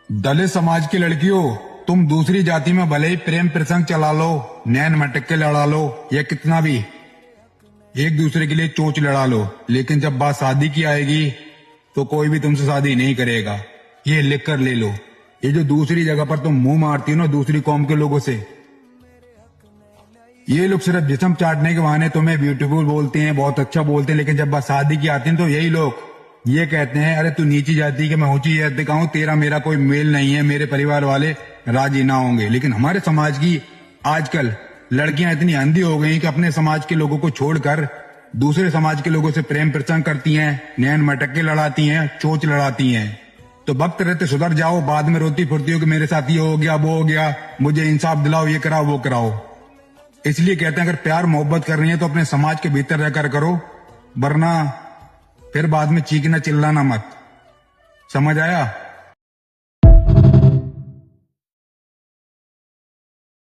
दलित समाज की लड़कियों, तुम दूसरी जाति में भले ही प्रेम प्रसंग चला लो, नैन मटक्के लड़ा लो या कितना भी एक दूसरे के लिए चोंच लड़ा लो, लेकिन जब बात शादी की आएगी तो कोई भी तुमसे शादी नहीं करेगा। ये लिख कर ले लो। ये जो दूसरी जगह पर तुम मुंह मारती हो ना दूसरी कौम के लोगों से, ये लोग सिर्फ जिस्म चाटने के बहाने तुम्हें ब्यूटीफुल बोलते हैं, बहुत अच्छा बोलते हैं, लेकिन जब बात शादी की आती है तो यही लोग ये कहते हैं, अरे तू नीची जाति के, मैं ऊंची जाति का हूं, तेरा मेरा कोई मेल नहीं है, मेरे परिवार वाले राजी ना होंगे। लेकिन हमारे समाज की आजकल लड़कियां इतनी अंधी हो गई कि अपने समाज के लोगों को छोड़कर दूसरे समाज के लोगों से प्रेम प्रसंग करती हैं, नैन मटक्के लड़ाती हैं, चोंच लड़ाती हैं। तो वक्त रहते सुधर जाओ, बाद में रोती फुरती हो कि मेरे साथ ये हो गया, वो हो गया, मुझे इंसाफ दिलाओ, ये कराओ वो कराओ। इसलिए कहते हैं अगर प्यार मोहब्बत कर रही है तो अपने समाज के भीतर रहकर करो, वरना फिर बाद में चीखना चिल्लाना मत। समझ आया?